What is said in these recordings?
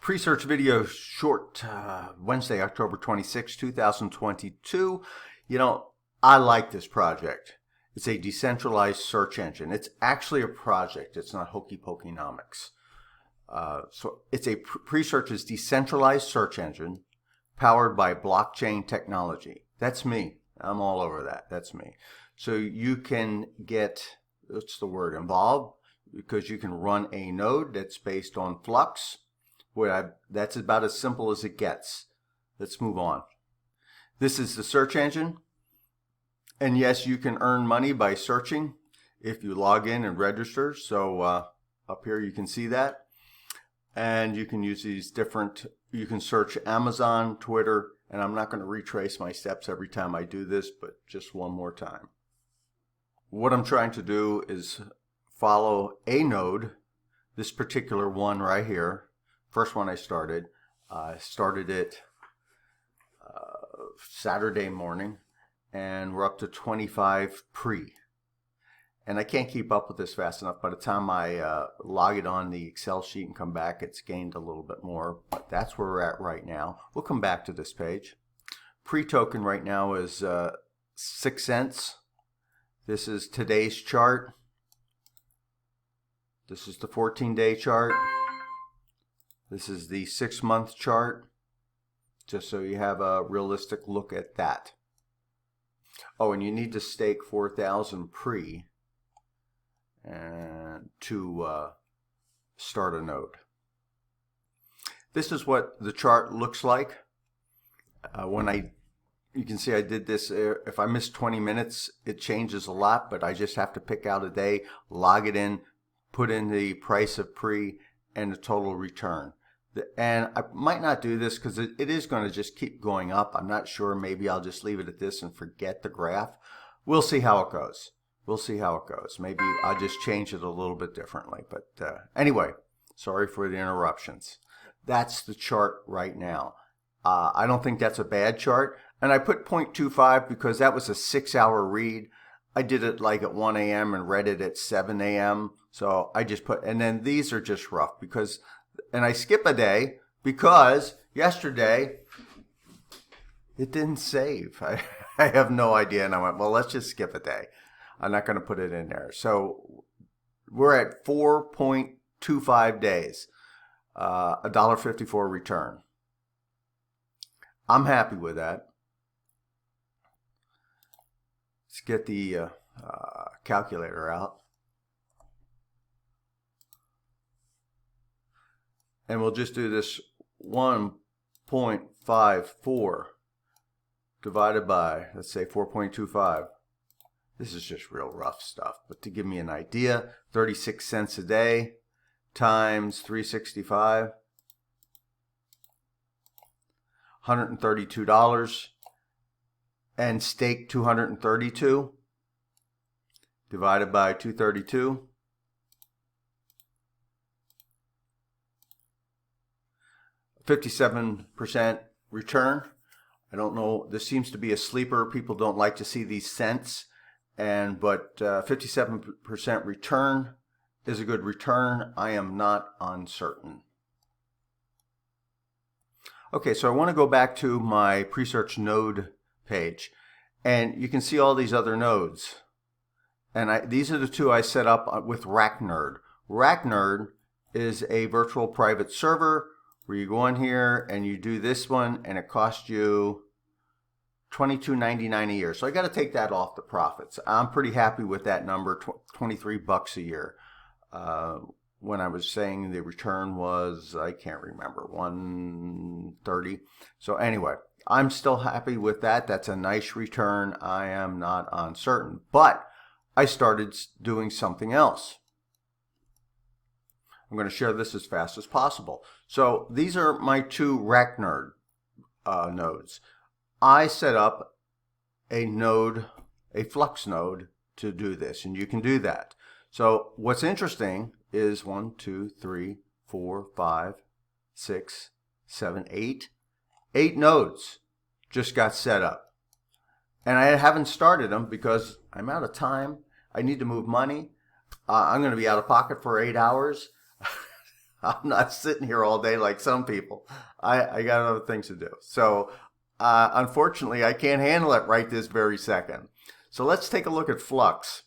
Presearch video short, Wednesday, October 26, 2022. You know, I like this project. It's a decentralized search engine. It's actually a project. It's not hokey pokey-nomics. So it's a Presearch's decentralized search engine powered by blockchain technology. That's me. I'm all over that. That's me. So you can get, what's the word, involved, because you can run a node that's based on Flux. That's about as simple as it gets. Let's move on. This is the search engine. And yes, you can earn money by searching if you log in and register. So up here you can see that. And you can use these different, you can search Amazon, Twitter, and I'm not going to retrace my steps every time I do this, but just one more time. What I'm trying to do is follow a node, this particular one right here. First one I started it Saturday morning, and we're up to 25 pre. And I can't keep up with this fast enough. By the time I log it on the Excel sheet and come back, it's gained a little bit more. But that's where we're at right now. We'll come back to this page. Pre-token right now is 6 cents. This is today's chart. This is the 14-day chart. This is the 6-month chart, just so you have a realistic look at that. Oh, and you need to stake 4,000 pre and to start a node. This is what the chart looks like. You can see I did this, if I miss 20 minutes, it changes a lot, but I just have to pick out a day, log it in, put in the price of pre and the total return. And I might not do this because it is going to just keep going up. I'm not sure. Maybe I'll just leave it at this and forget the graph. We'll see how it goes. We'll see how it goes. Maybe I'll just change it a little bit differently. But anyway, sorry for the interruptions. That's the chart right now. I don't think that's a bad chart. And I put 0.25 because that was a 6-hour read. I did it like at 1 a.m. and read it at 7 a.m. So I just put, and then these are just rough because, and I skip a day because yesterday it didn't save. I have no idea. And I went, well, let's just skip a day. I'm not going to put it in there. So we're at 4.25 days, $1.54 return. I'm happy with that. Let's get the calculator out. And we'll just do this 1.54 divided by, let's say 4.25. This is just real rough stuff, but to give me an idea, 36 cents a day times 365, $132, and stake 232 divided by 232. 57% return. I don't know, this seems to be a sleeper. People don't like to see these cents, but 57% return is a good return. I am not uncertain. Okay, so I want to go back to my Presearch node page, and you can see all these other nodes. And these are the two I set up with RackNerf. RackNerf is a virtual private server where you go in here and you do this one, and it costs you $22.99 a year. So I got to take that off the profits. I'm pretty happy with that number, 23 bucks a year. When I was saying the return was, I can't remember, 130. So anyway, I'm still happy with that. That's a nice return. I am not uncertain, but I started doing something else. I'm going to share this as fast as possible. So these are my two RackNerf nodes. I set up a node, a Flux node, to do this, and you can do that. So what's interesting is 1, 2, 3, 4, 5, 6, 7, 8. 8 nodes just got set up. And I haven't started them because I'm out of time. I need to move money. I'm going to be out of pocket for 8 hours. I'm not sitting here all day like some people. I got other things to do. So unfortunately, I can't handle it right this very second. So let's take a look at Flux.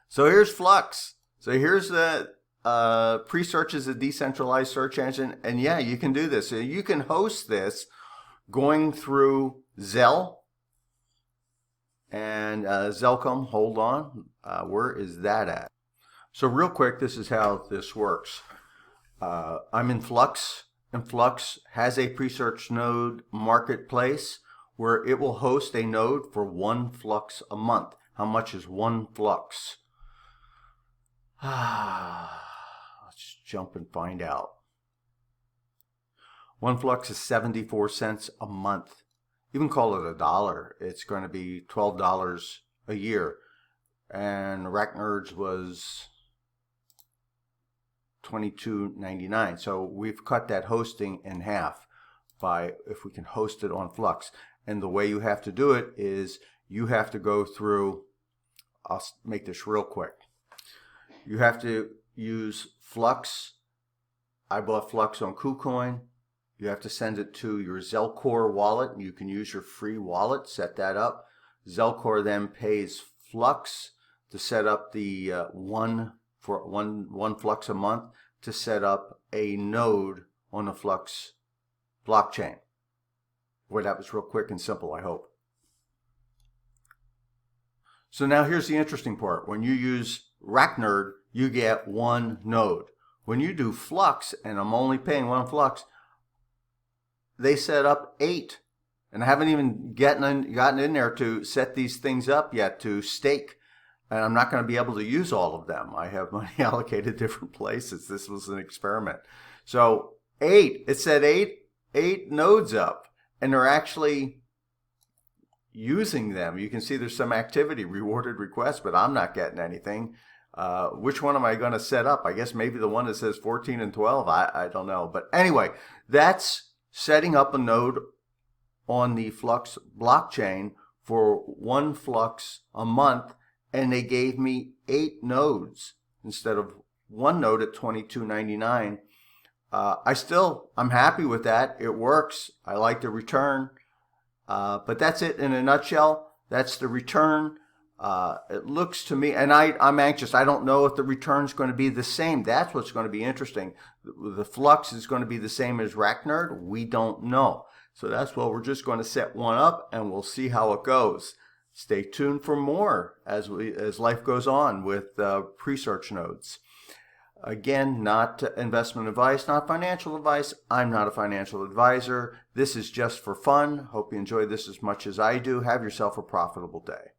So here's Flux. So here's the Presearch is a decentralized search engine. And yeah, you can do this. So you can host this going through Zell and Zelcom. Hold on. Where is that at? So real quick, this is how this works. I'm in Flux, and Flux has a Presearch node marketplace where it will host a node for 1 Flux a month. How much is 1 Flux? Let's jump and find out. 1 Flux is 74 cents a month. Even call it $1. It's going to be $12 a year. And RackNerf was $22.99. So we've cut that hosting in half by if we can host it on Flux. And the way you have to do it is you have to go through, I'll make this real quick. You have to use Flux. I bought Flux on KuCoin. You have to send it to your Zelcore wallet. You can use your free wallet, set that up. Zelcore then pays Flux to set up the one Flux a month to set up a node on the Flux blockchain. Boy, that was real quick and simple, I hope. So now here's the interesting part. When you use RackNerf, you get 1 node. When you do Flux, and I'm only paying 1 Flux, they set up 8. And I haven't even gotten in there to set these things up yet to stake. And I'm not going to be able to use all of them. I have money allocated different places. This was an experiment. So 8, it said 8 nodes up. And they're actually using them. You can see there's some activity, rewarded requests, but I'm not getting anything. Which one am I going to set up? I guess maybe the one that says 14 and 12. I don't know. But anyway, that's setting up a node on the Flux blockchain for 1 Flux a month. And they gave me 8 nodes instead of 1 node at $22.99. I'm happy with that. It works. I like the return. But that's it in a nutshell. That's the return. It looks to me, and I'm anxious. I don't know if the return's going to be the same. That's what's going to be interesting. The Flux is going to be the same as RackNerf. We don't know. So that's why we're just going to set one up, and we'll see how it goes. Stay tuned for more as life goes on with Presearch nodes. Again, not investment advice, not financial advice. I'm not a financial advisor. This is just for fun. Hope you enjoy this as much as I do. Have yourself a profitable day.